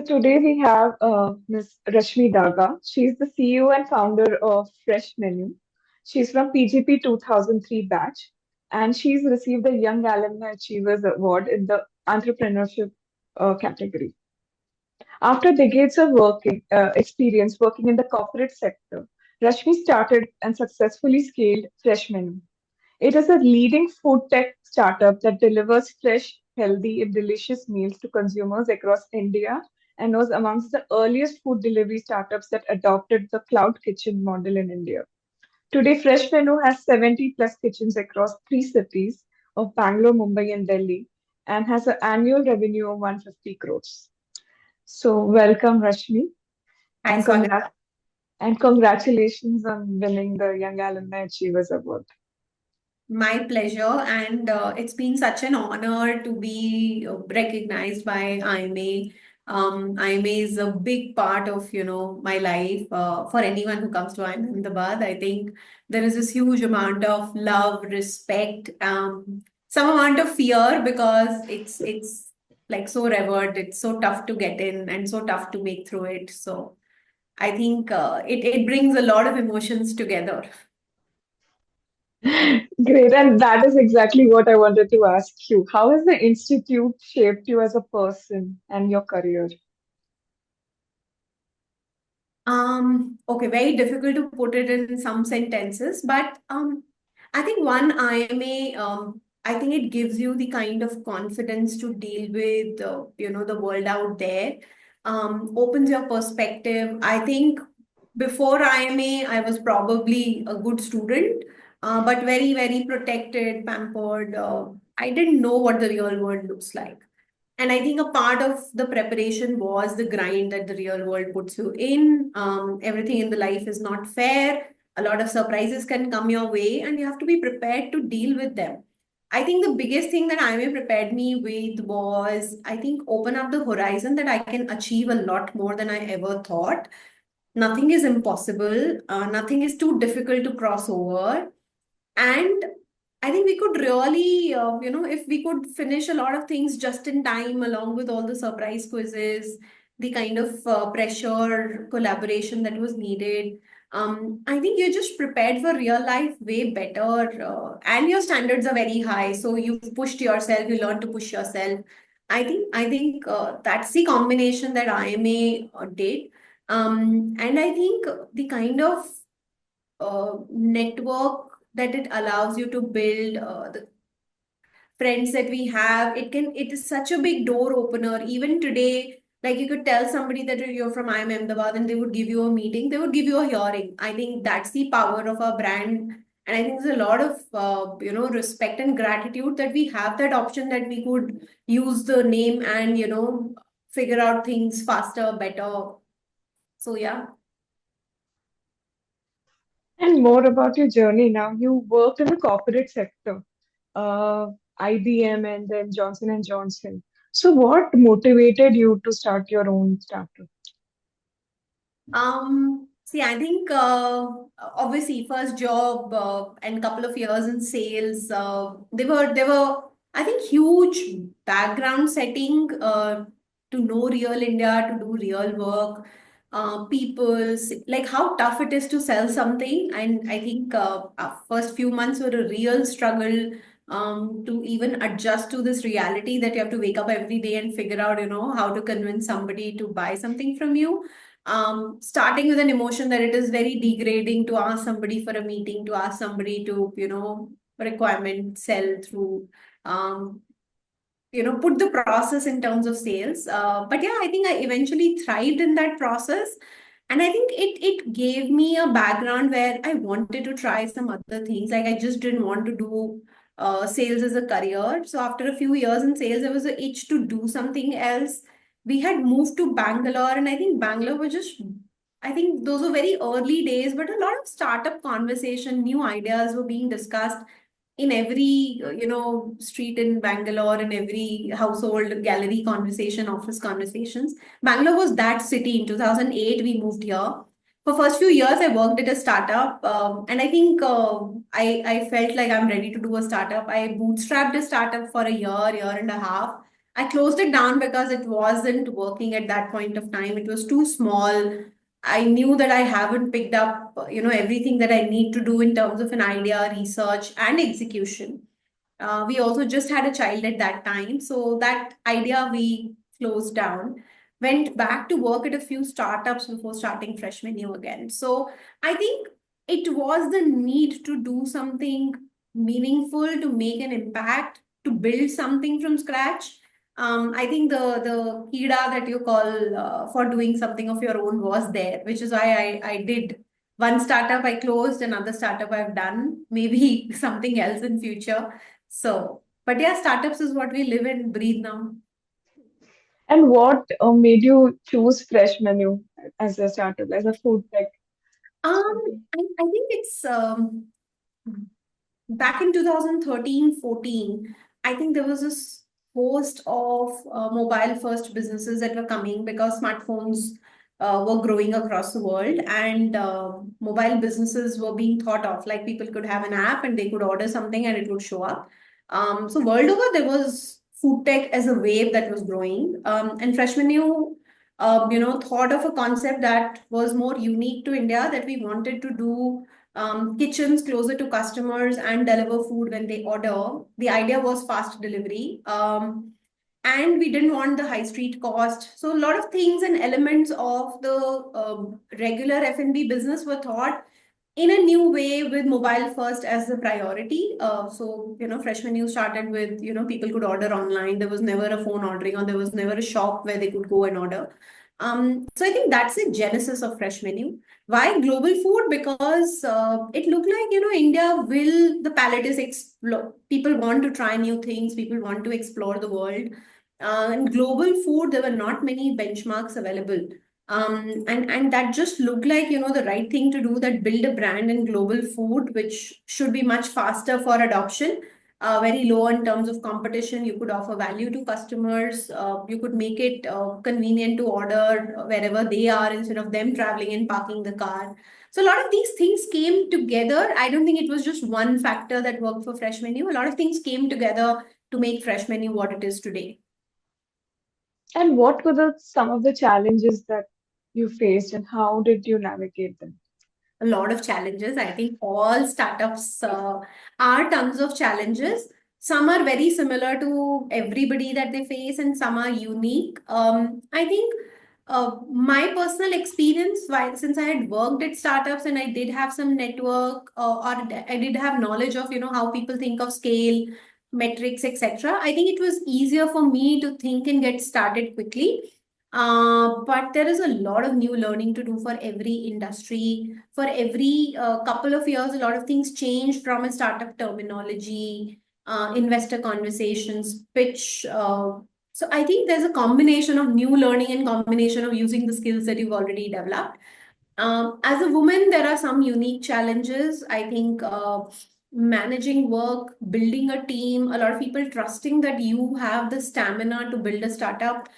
Today we have Ms. Rashmi Daga. She's the CEO and founder of Fresh Menu. She's from PGP 2003 batch, and she's received the Young Alumna Achievers Award in the entrepreneurship category. After decades of working experience working in the corporate sector, Rashmi started and successfully scaled Fresh Menu. It is a leading food tech startup that delivers fresh, healthy, and delicious meals to consumers across India and was amongst the earliest food delivery startups that adopted the cloud kitchen model in India. Today, Fresh Menu has 70 plus kitchens across three cities of Bangalore, Mumbai, and Delhi and has an annual revenue of 150 crores. So, welcome, Rashmi, Hi, and Swagata. congratulations on winning the Young Alumni Achievers Award. My pleasure. And it's been such an honor to be recognized by IIMA. IIMA is a big part of, my life. For anyone who comes to IIMA Ahmedabad, I think there is this huge amount of love, respect, some amount of fear because it's like so revered. It's so tough to get in and so tough to make through it. So I think it brings a lot of emotions together. Great, and that is exactly what I wanted to ask you. How has the institute shaped you as a person and your career? Okay, very difficult to put it in some sentences, but I think one IMA, I think it gives you the kind of confidence to deal with, the world out there, opens your perspective. I think before IMA, I was probably a good student, but very, very protected, pampered. I didn't know what the real world looks like. And I think a part of the preparation was the grind that the real world puts you in. Everything in the life is not fair. A lot of surprises can come your way, and you have to be prepared to deal with them. I think the biggest thing that IMA prepared me with was, I think, open up the horizon that I can achieve a lot more than I ever thought. Nothing is impossible, nothing is too difficult to cross over. And I think we could really, if we could finish a lot of things just in time, along with all the surprise quizzes, the kind of pressure, collaboration that was needed. I think you're just prepared for real life way better, and your standards are very high. So you've pushed yourself, you learn to push yourself. I think that's the combination that IMA did, and I think the kind of network that it allows you to build, the friends that we have, it is such a big door opener even today. Like, you could tell somebody that you're from IIM Ahmedabad and they would give you a meeting, they would give you a hearing. I think that's the power of our brand. And I think there's a lot of respect and gratitude that we have that option, that we could use the name and figure out things faster, better. So yeah. And more about your journey now. You worked in the corporate sector, uh, IBM and then Johnson and Johnson. So, what motivated you to start your own startup? See, I think obviously first job and couple of years in sales, they were I think huge background setting to know real India, to do real work, like how tough it is to sell something. And I think our first few months were a real struggle to even adjust to this reality that you have to wake up every day and figure out, how to convince somebody to buy something from you, starting with an emotion that it is very degrading to ask somebody for a meeting, to ask somebody to, requirement sell through, um, put the process in terms of sales. But yeah, I think I eventually thrived in that process. And I think it gave me a background where I wanted to try some other things. Like, I just didn't want to do sales as a career. So after a few years in sales, there was an itch to do something else. We had moved to Bangalore, and I think Bangalore was just, I think those were very early days, but a lot of startup conversation, new ideas were being discussed in every street in Bangalore, in every household, gallery conversation, office conversations. Bangalore was that city. In 2008 we moved here. For first few years I worked at a startup, and I think I felt like I'm ready to do a startup. I bootstrapped a startup for a year and a half. I closed it down because it wasn't working at that point of time. It was too small. I knew that I haven't picked up, everything that I need to do in terms of an idea, research, and execution. We also just had a child at that time. So that idea we closed down, went back to work at a few startups before starting Fresh Menu again. So I think it was the need to do something meaningful, to make an impact, to build something from scratch. I think the kida that you call for doing something of your own was there, which is why I did one startup I closed, another startup I've done, maybe something else in future. So, but yeah, startups is what we live and breathe now. And what made you choose Fresh Menu as a startup, as a food tech startup? I think it's back in 2013, 14, I think there was this host of mobile first businesses that were coming because smartphones were growing across the world, and mobile businesses were being thought of. Like people could have an app and they could order something and it would show up. So world over, there was food tech as a wave that was growing. And Fresh Menu, thought of a concept that was more unique to India, that we wanted to do kitchens closer to customers and deliver food when they order. The idea was fast delivery. And we didn't want the high street cost. So a lot of things and elements of the regular F&B business were thought in a new way, with mobile first as the priority. So, Fresh Menu started with, people could order online. There was never a phone ordering, or there was never a shop where they could go and order. So I think that's the genesis of Fresh Menu. Why global food? Because it looked like, India will, the palate is explore. People want to try new things. People want to explore the world. And global food, there were not many benchmarks available. And that just looked like, the right thing to do, that build a brand in global food, which should be much faster for adoption, very low in terms of competition. You could offer value to customers. You could make it convenient to order wherever they are instead of them traveling and parking the car. So a lot of these things came together. I don't think it was just one factor that worked for Fresh Menu. A lot of things came together to make Fresh Menu what it is today. And what were some of the challenges that you faced, and how did you navigate them? A lot of challenges. I think all startups are tons of challenges. Some are very similar to everybody that they face, and some are unique. I think my personal experience, while since I had worked at startups and I did have some network, or I did have knowledge of how people think of scale, metrics, etc. I think it was easier for me to think and get started quickly. But there is a lot of new learning to do for every industry. For every couple of years, a lot of things change from a startup terminology, investor conversations, pitch. So I think there's a combination of new learning and combination of using the skills that you've already developed. As a woman, there are some unique challenges. I think managing work, building a team, a lot of people trusting that you have the stamina to build a startup.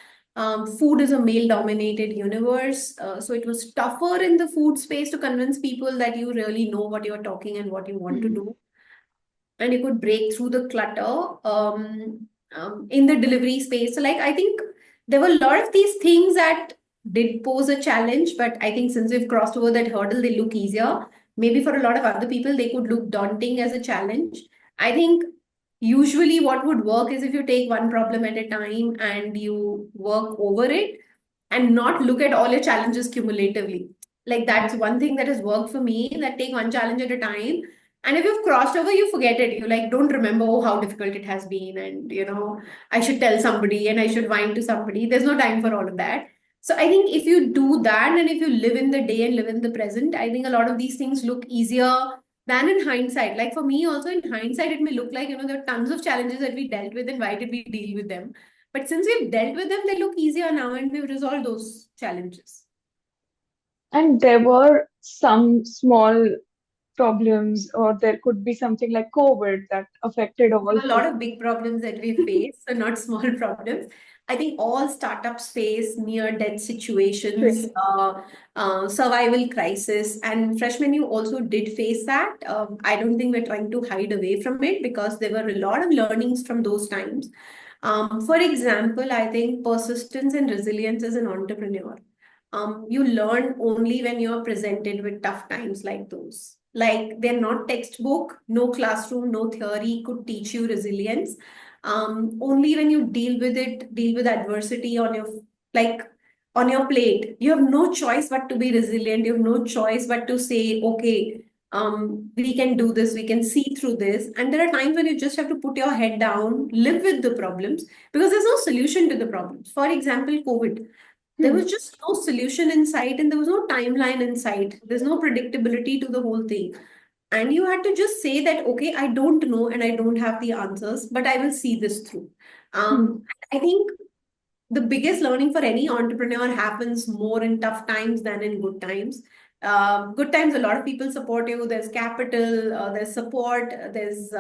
Food is a male dominated universe. So it was tougher in the food space to convince people that you really know what you're talking and what you want to Mhm. do, and you could break through the clutter in the delivery space. So, like, I think there were a lot of these things that did pose a challenge, but I think since we've crossed over that hurdle, they look easier. Maybe for a lot of other people, they could look daunting as a challenge. I think usually what would work is if you take one problem at a time and you work over it and not look at all your challenges cumulatively. Like that's one thing that has worked for me, that take one challenge at a time. And if you've crossed over, you forget it. You like don't remember, oh, how difficult it has been. And I should tell somebody and I should whine to somebody. There's no time for all of that. So I think if you do that and if you live in the day and live in the present, I think a lot of these things look easier than in hindsight. Like for me, also in hindsight, it may look like, there are tons of challenges that we dealt with and why did we deal with them? But since we've dealt with them, they look easier now and we've resolved those challenges. And there were some small problems, or there could be something like COVID that affected all A lot food. of big problems that we face, so not small problems. I think all startups face near-death situations, Situation. survival crisis, and Fresh Menu also did face that. I don't think we're trying to hide away from it because there were a lot of learnings from those times. For example, I think persistence and resilience as an entrepreneur. You learn only when you're presented with tough times like those. Like they're not textbook, no classroom, no theory could teach you resilience. Only when you deal with it, deal with adversity on your like on your plate, you have no choice but to be resilient. You have no choice but to say, okay, we can do this, we can see through this. And there are times when you just have to put your head down, live with the problems because there's no solution to the problems. For example, COVID. There Hmm. was just no solution in sight and there was no timeline in sight. There's no predictability to the whole thing. And you had to just say that, okay, I don't know and I don't have the answers, but I will see this through. Hmm. I think the biggest learning for any entrepreneur happens more in tough times than in good times. Good times, a lot of people support you. There's capital, there's support, there's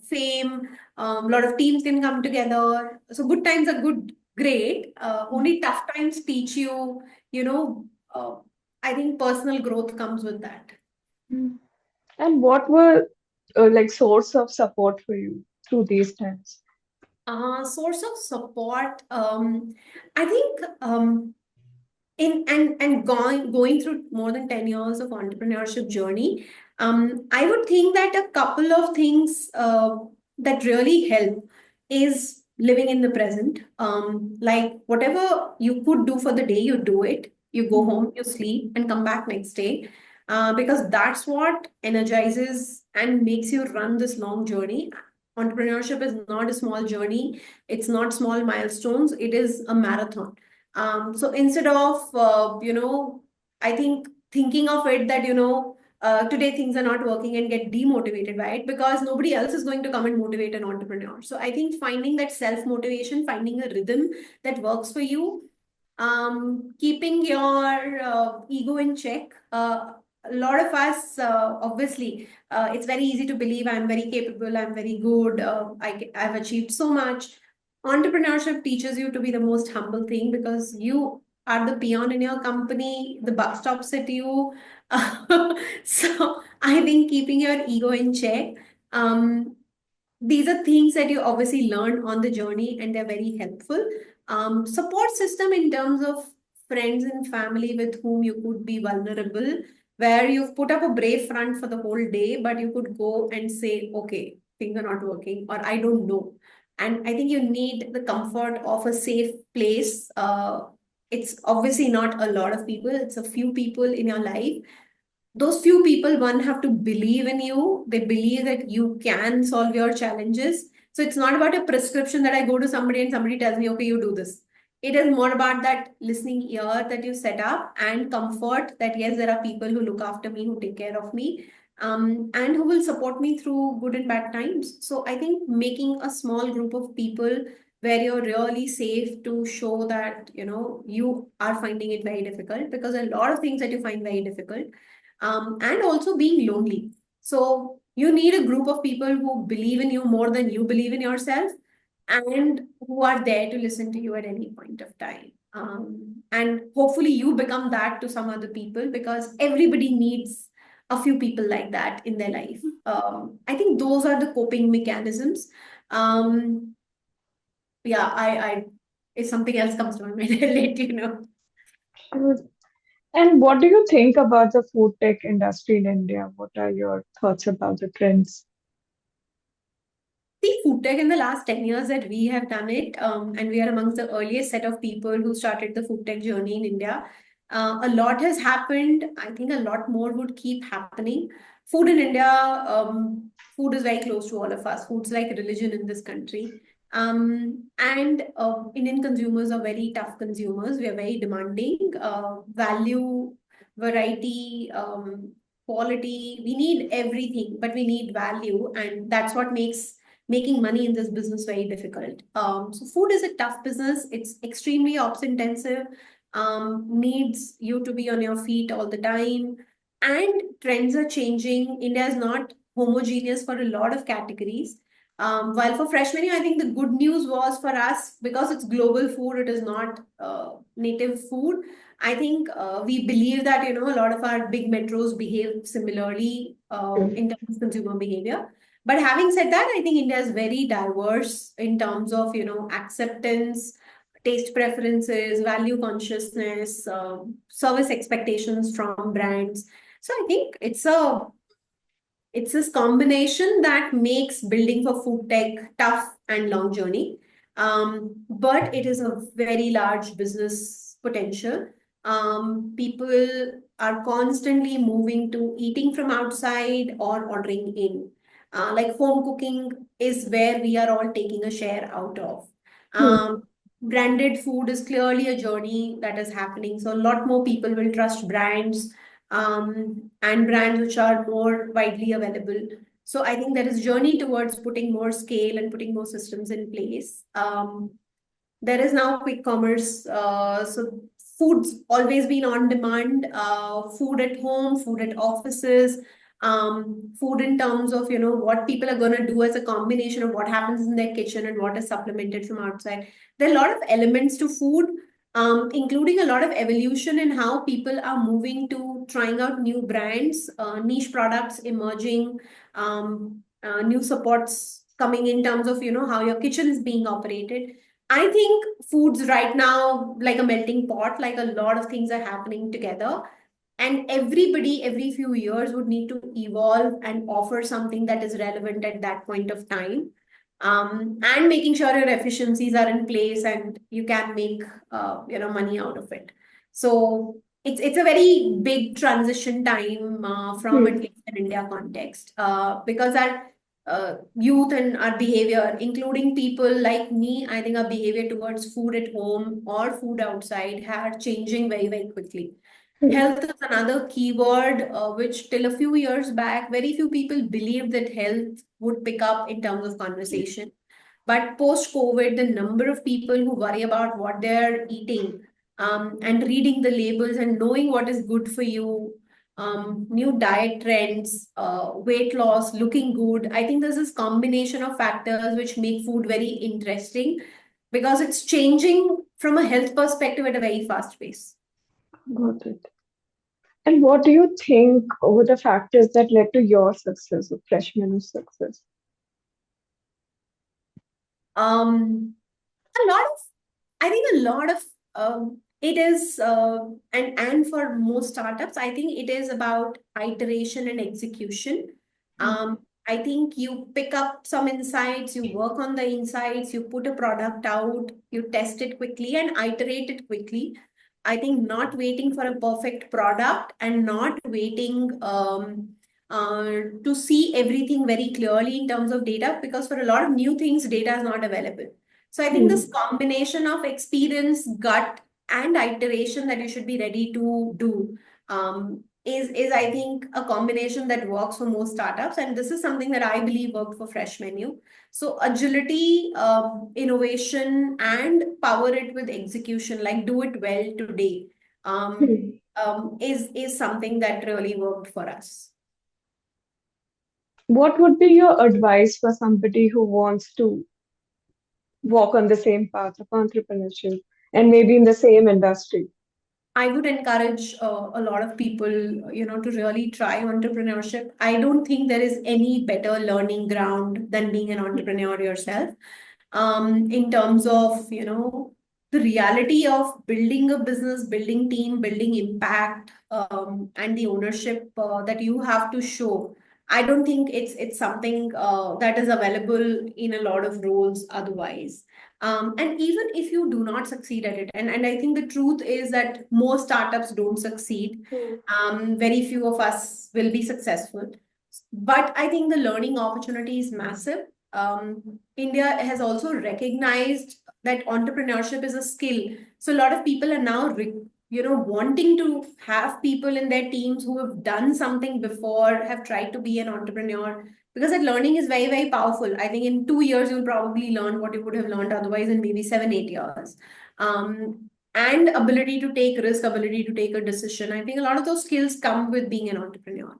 fame. A lot of teams can come together. So good times are good, great. Only tough times teach you, you know, I think personal growth comes with that. Hmm. And what were like source of support for you through these times? Source of support. I think and going through more than 10 years of entrepreneurship journey, I would think that a couple of things that really help is living in the present. Like whatever you could do for the day, you do it. You go Hmm. home, you sleep, and come back next day. Because that's what energizes and makes you run this long journey. Entrepreneurship is not a small journey. It's not small milestones. It is a marathon. So instead of, I think thinking of it that, today things are not working and get demotivated by it because nobody else is going to come and motivate an entrepreneur. So I think finding that self motivation, finding a rhythm that works for you, keeping your ego in check. A lot of us, obviously, it's very easy to believe I'm very capable, I'm very good, I've achieved so much. Entrepreneurship teaches you to be the most humble thing because you are the peon in your company, the buck stops at you. So I think keeping your ego in check. Um, these are things that you obviously learn on the journey and they're very helpful. Support system in terms of friends and family with whom you could be vulnerable, where you've put up a brave front for the whole day, but you could go and say, okay, things are not working, or I don't know. And I think you need the comfort of a safe place. It's obviously not a lot of people, it's a few people in your life. Those few people, one, have to believe in you. They believe that you can solve your challenges. So it's not about a prescription that I go to somebody and somebody tells me, okay, you do this. It is more about that listening ear that you set up and comfort that yes, there are people who look after me, who take care of me, and who will support me through good and bad times. So I think making a small group of people where you're really safe to show that you are finding it very difficult, because a lot of things that you find very difficult, and also being lonely. So you need a group of people who believe in you more than you believe in yourself and who are there to listen to you at any point of time. And hopefully you become that to some other people because everybody needs a few people like that in their life. I think those are the coping mechanisms. Um, yeah, if something else comes to my mind, I'll let you know. Sure. And what do you think about the food tech industry in India? What are your thoughts about the trends? See, food tech in the last 10 years that we have done it, and we are amongst the earliest set of people who started the food tech journey in India. A lot has happened. I think a lot more would keep happening. Food in India, food is very close to all of us. Food's like a religion in this country. And Indian consumers are very tough consumers. We are very demanding. Value, variety, quality. We need everything, but we need value. And that's what makes making money in this business very difficult. So food is a tough business. It's extremely ops intensive, needs you to be on your feet all the time. And trends are changing. India is not homogeneous for a lot of categories. While for fresh menu, I think the good news was for us because it's global food, it is not native food. I think we believe that a lot of our big metros behave similarly in terms of consumer behavior. But having said that, I think India is very diverse in terms of, acceptance, taste preferences, value consciousness, service expectations from brands. So I think it's this combination that makes building for food tech tough and long journey. But it is a very large business potential. People are constantly moving to eating from outside or ordering in. Like home cooking is where we are all taking a share out of. Hmm. Um, Branded food is clearly a journey that is happening. So a lot more people will trust brands, and brands which are more widely available. So I think there is journey towards putting more scale and putting more systems in place. There is now quick commerce. So food's always been on demand. Food at home, food at offices, food in terms of what people are going to do as a combination of what happens in their kitchen and what is supplemented from outside. There are a lot of elements to food, including a lot of evolution in how people are moving to trying out new brands, niche products emerging, new supports coming in terms of how your kitchen is being operated. I think foods right now like a melting pot, like a lot of things are happening together. And everybody, every few years, would need to evolve and offer something that is relevant at that point of time. And making sure your efficiencies are in place and you can make money out of it. So it's a very big transition time from at Hmm. least an India context, because our youth and our behavior, including people like me, I think our behavior towards food at home or food outside are changing very, very quickly. Hmm. Health is another keyword, which till a few years back, very few people believed that health would pick up in terms of conversation. But post COVID, the number of people who worry about what they're eating, and reading the labels and knowing what is good for you, new diet trends, weight loss, looking good. I think there's this combination of factors which make food very interesting because it's changing from a health perspective at a very fast pace. Got it. And what do you think were the factors that led to your success, or Fresh Menu's success? Um, a lot of I think a lot of it is and for most startups, I think it is about iteration and execution. Hmm. I think you pick up some insights, you work on the insights, you put a product out, you test it quickly and iterate it quickly. I think not waiting for a perfect product and not waiting to see everything very clearly in terms of data, because for a lot of new things, data is not available. So I think this Hmm. combination of experience, gut, and iteration that you should be ready to do, is I think a combination that works for most startups, and this is something that I believe worked for Fresh Menu. So agility, innovation, and power it with execution, like do it well today, Hmm. is something that really worked for us. What would be your advice for somebody who wants to walk on the same path of entrepreneurship and maybe in the same industry? I would encourage a lot of people, to really try entrepreneurship. I don't think there is any better learning ground than being an entrepreneur yourself. In terms of, the reality of building a business, building team, building impact, and the ownership that you have to show. I don't think it's something that is available in a lot of roles otherwise. And even if you do not succeed at it, and I think the truth is that most startups don't succeed. Hmm. Very few of us will be successful. But I think the learning opportunity is massive. India has also recognized that entrepreneurship is a skill. So a lot of people are now, wanting to have people in their teams who have done something before, have tried to be an entrepreneur, because that learning is very, very powerful. I think in 2 years, you'll probably learn what you would have learned otherwise in maybe 7, 8 years. And ability to take risk, ability to take a decision. I think a lot of those skills come with being an entrepreneur.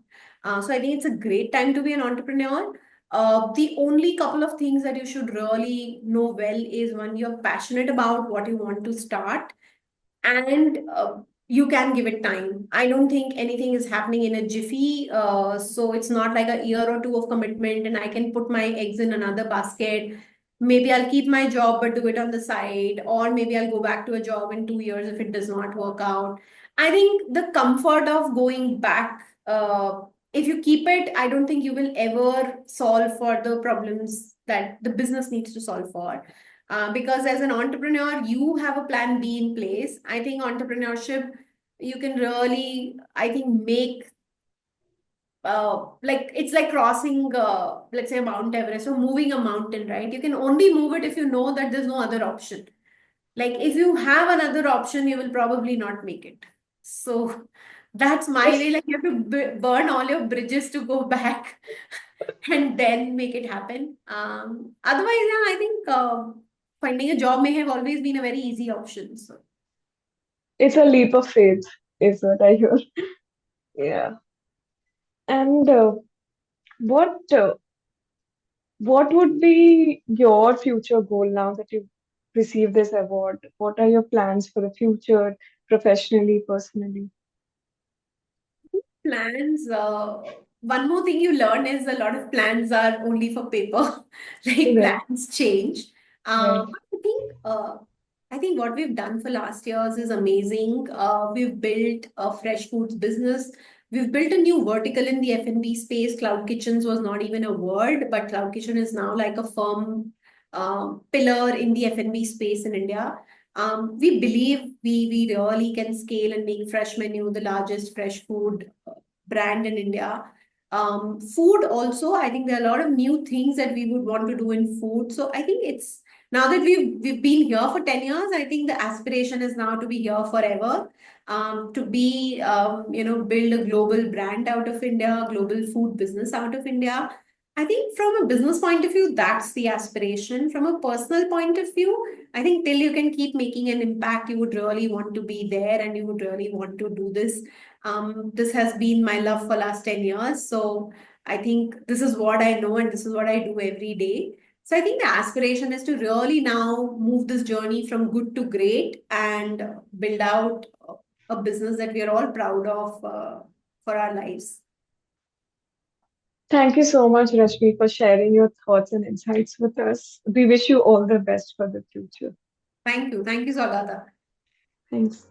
So I think it's a great time to be an entrepreneur. The only couple of things that you should really know well is, when you're passionate about what you want to start, and you can give it time. I don't think anything is happening in a jiffy. So it's not like a year or two of commitment, and I can put my eggs in another basket. Maybe I'll keep my job but do it on the side, or maybe I'll go back to a job in 2 years if it does not work out. I think the comfort of going back, if you keep it, I don't think you will ever solve for the problems that the business needs to solve for. Because as an entrepreneur, you have a plan B in place. I think entrepreneurship, you can really, I think, make like it's like crossing, let's say, Mount Everest or moving a mountain, right? You can only move it if you know that there's no other option. Like if you have another option, you will probably not make it. So that's my way. Yes, Like you have to burn all your bridges to go back and then make it happen. Otherwise, yeah, I think finding a job may have always been a very easy option. So it's a leap of faith, is what I hear. Yeah. And what would be your future goal now that you've received this award? What are your plans for the future, professionally, personally? plans. One more thing you learn is a lot of plans are only for paper. Like Right, plans change. right. But I think what we've done for last years is amazing. We've built a fresh foods business. We've built a new vertical in the F&B space. Cloud kitchens was not even a word, but cloud kitchen is now like a firm pillar in the F&B space in India. We believe we really can scale and make fresh menu the largest fresh food brand in India. Food also, I think there are a lot of new things that we would want to do in food. So I think it's now that we've been here for 10 years, I think the aspiration is now to be here forever. To be build a global brand out of India, global food business out of India. I think from a business point of view, that's the aspiration. From a personal point of view, I think till you can keep making an impact, you would really want to be there and you would really want to do this. This has been my love for last 10 years. So I think this is what I know and this is what I do every day. So I think the aspiration is to really now move this journey from good to great and build out a business that we are all proud of for our lives. Thank you so much, Rashmi, for sharing your thoughts and insights with us. We wish you all the best for the future. Thank you. Thank you, Swagata. Thanks.